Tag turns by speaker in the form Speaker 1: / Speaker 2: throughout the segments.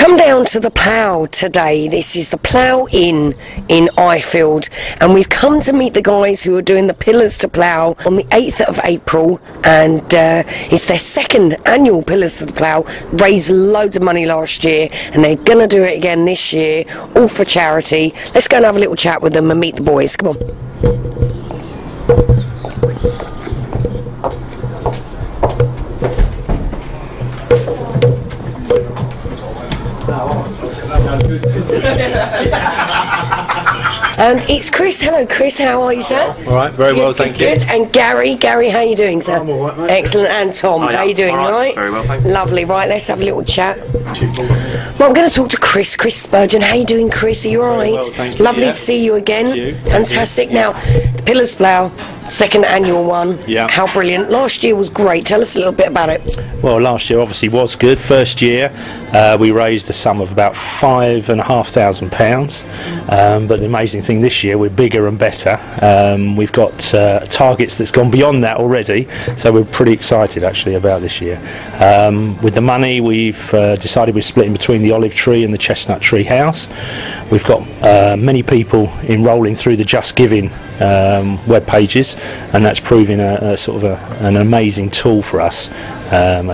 Speaker 1: Come down to the Plough today. This is the Plough Inn in Ifield, and we've come to meet the guys who are doing the Pillars to Plough on the 8th of April, and it's their second annual Pillars to the Plough. Raised loads of money last year and they're gonna do it again this year, all for charity. Let's go and have a little chat with them and meet the boys. Come on. And it's Chris. Hello, Chris. How are you, sir?
Speaker 2: All right, very well, thank you.
Speaker 1: Good. And Gary, how are you doing, sir?
Speaker 3: I'm all right, mate.
Speaker 1: Excellent. And Tom, how are you doing?
Speaker 2: All
Speaker 1: right?
Speaker 2: Very well, thanks.
Speaker 1: Lovely. Right, let's have a little chat. Well, I'm going to talk to Chris Spurgeon. How are you doing, Chris? Are you all right?
Speaker 2: Well, thank you.
Speaker 1: Lovely to see you again.
Speaker 2: Thank you.
Speaker 1: Fantastic. Now, the Pillars Plough, second annual one.
Speaker 2: Yeah.
Speaker 1: How brilliant. Last year was great. Tell us a little bit about it.
Speaker 2: Well, last year obviously was good. First year we raised a sum of about £5,500, but the amazing thing this year, we're bigger and better. We've got targets that's gone beyond that already, so we're pretty excited actually about this year. With the money, we've decided we're splitting between the Olive Tree and the Chestnut Tree House. We've got many people enrolling through the Just Giving web pages, and that's proving a sort of an amazing tool for us.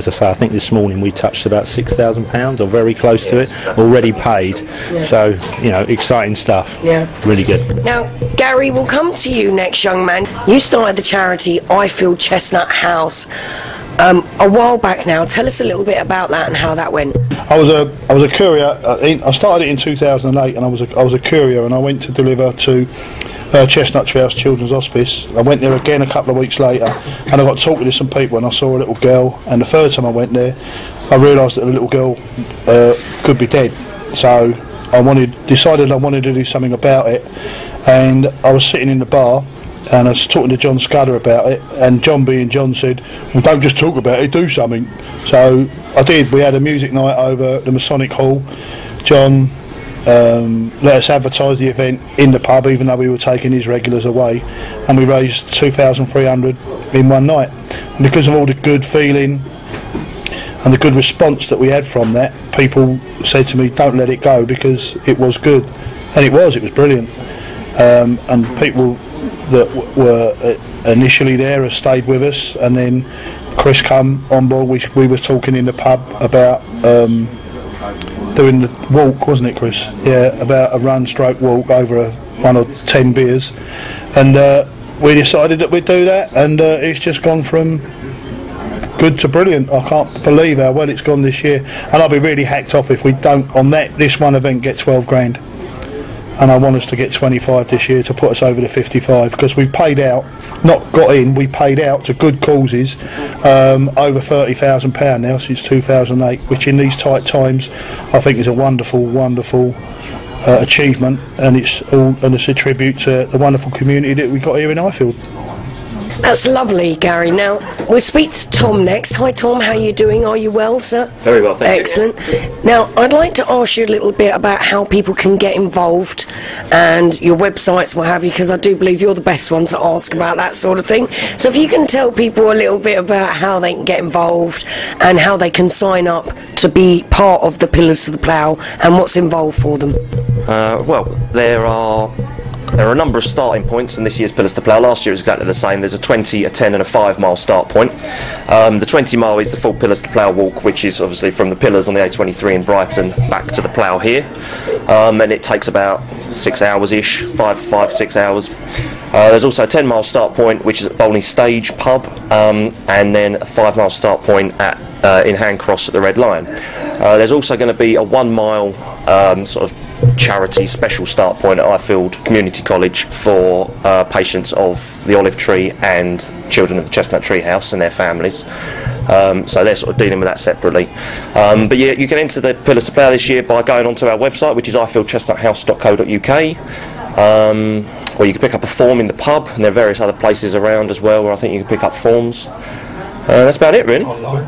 Speaker 2: As I say, I think this morning we touched about £6,000 or very close to it already paid.
Speaker 1: Yeah.
Speaker 2: So, you know, exciting stuff.
Speaker 1: Yeah.
Speaker 2: Really good.
Speaker 1: Now, Gary, we'll come to you next, young man. You started the charity Ifield Chestnut House a while back now. Tell us a little bit about that and how that went.
Speaker 3: I was a courier. I started it in 2008, and I was a courier, and I went to deliver to Chestnut Tree House Children's Hospice. I went there again a couple of weeks later, and I got talking to some people, and I saw a little girl. And the third time I went there, I realised that the little girl could be dead. So I decided I wanted to do something about it, and I was sitting in the bar. And I was talking to John Scudder about it, and John being John said, well, don't just talk about it, do something. So I did. We had a music night over at the Masonic Hall. John let us advertise the event in the pub, even though we were taking his regulars away, and we raised $2,300 in one night. And because of all the good feeling and the good response that we had from that, people said to me, don't let it go, because it was good. And it was brilliant. And people that were initially there have stayed with us, and then Chris come on board. We were talking in the pub about doing the walk, wasn't it, Chris? Yeah, about a run/stroke walk over 1 or 10 beers, and we decided that we'd do that, and it's just gone from good to brilliant. I can't believe how well it's gone this year, and I'll be really hacked off if we don't on this one event get 12 grand. And I want us to get 25 this year to put us over the 55, because we've paid out, not got in, we paid out to good causes over £30,000 now since 2008, which in these tight times I think is a wonderful, wonderful achievement, and it's a tribute to the wonderful community that we got here in Ifield.
Speaker 1: That's lovely, Gary. Now, we'll speak to Tom next. Hi, Tom. How are you doing? Are you well, sir?
Speaker 4: Very well, thank you.
Speaker 1: Excellent. Now, I'd like to ask you a little bit about how people can get involved and your websites, what have you, because I do believe you're the best one to ask about that sort of thing. So if you can tell people a little bit about how they can get involved and how they can sign up to be part of the Pillars to the Plough and what's involved for them.
Speaker 4: Well, there are a number of starting points in this year's Pillars to Plough. Last year it was exactly the same. There's a 20, a 10 and a 5 mile start point. The 20 mile is the full Pillars to Plough walk, which is obviously from the Pillars on the A23 in Brighton back to the Plough here, and it takes about 6 hours-ish, 6 hours. There's also a 10 mile start point, which is at Bolney Stage pub, and then a 5 mile start point at in Handcross at the Red Lion. There's also going to be a 1 mile sort of charity special start point at Ifield Community College for patients of the Olive Tree and children of the Chestnut Tree House and their families. So they're sort of dealing with that separately. But yeah, you can enter the Pillars to Plough this year by going onto our website, which is ifieldchestnuthouse.co.uk. Or you can pick up a form in the pub, and there are various other places around as well where I think you can pick up forms. That's about it, really.
Speaker 2: Online,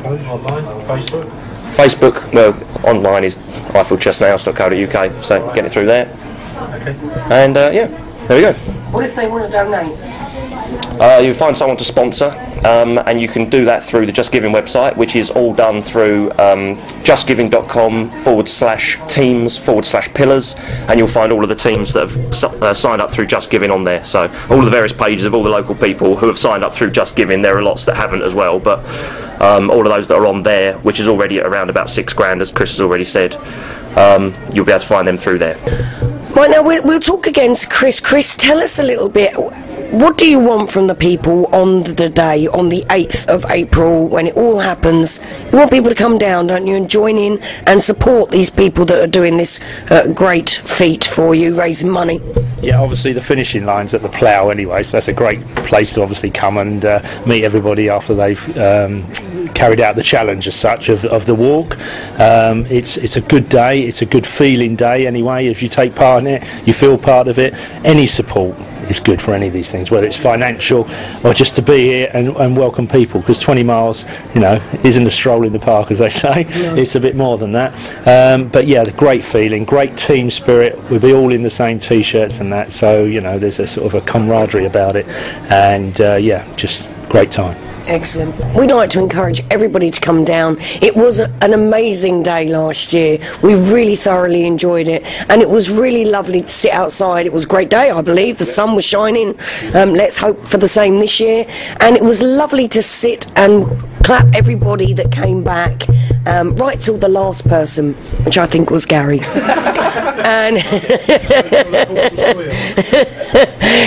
Speaker 2: Facebook.
Speaker 4: Facebook, well, online is ifieldchestnuthouse.co.uk, so get it through there.
Speaker 2: Okay.
Speaker 4: And yeah, there we go.
Speaker 1: What if they want to donate?
Speaker 4: You find someone to sponsor, and you can do that through the Just Giving website, which is all done through justgiving.com/teams/pillars, and you'll find all of the teams that have signed up through Just Giving on there. So all of the various pages of all the local people who have signed up through Just Giving. There are lots that haven't as well, but all of those that are on there, which is already at around about £6,000, as Chris has already said, you'll be able to find them through there.
Speaker 1: Right, now we'll talk again to Chris. Chris, tell us a little bit, what do you want from the people on the day, on the 8th of April, when it all happens? You want people to come down, don't you, and join in and support these people that are doing this great feat for you, raising money?
Speaker 2: Yeah, obviously the finishing line's at the Plough anyway, so that's a great place to obviously come and meet everybody after they've carried out the challenge as such of the walk. It's a good day, it's a good feeling day anyway. If you take part in it, you feel part of it. Any support is good for any of these things, whether it's financial or just to be here and welcome people, because 20 miles, you know, isn't a stroll in the park, as they say. No. It's a bit more than that. But yeah, the great feeling, great team spirit. We'll be all in the same t-shirts and that, so you know, there's a sort of a camaraderie about it, and yeah, just great time.
Speaker 1: Excellent. We'd like to encourage everybody to come down. It was an amazing day last year. We really thoroughly enjoyed it, and it was really lovely to sit outside. It was a great day, I believe. The sun was shining. Let's hope for the same this year. And it was lovely to sit and clap everybody that came back, right till the last person, which I think was Gary. And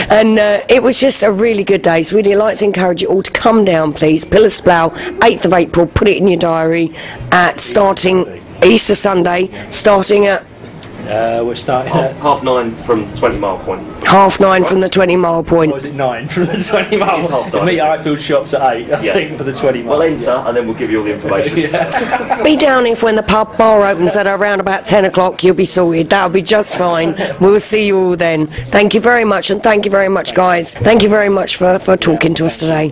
Speaker 1: and it was just a really good day. So we'd like to encourage you all to come down, please. Pillars to Plough, 8th of April. Put it in your diary. At starting Easter Sunday, starting at
Speaker 2: we're starting at
Speaker 4: half 9 from 20 mile point.
Speaker 1: 9:30 from the 20 mile point.
Speaker 2: Or is it 9 from the 20 mile point? Meet Highfield shops at 8, I think, for the 20 mile.
Speaker 4: We'll enter and then we'll give you all the information.
Speaker 1: Be down if when the pub bar opens at around about 10 o'clock, you'll be sorted. That'll be just fine. We'll see you all then. Thank you very much, and thank you very much, guys. Thank you very much for talking to us today.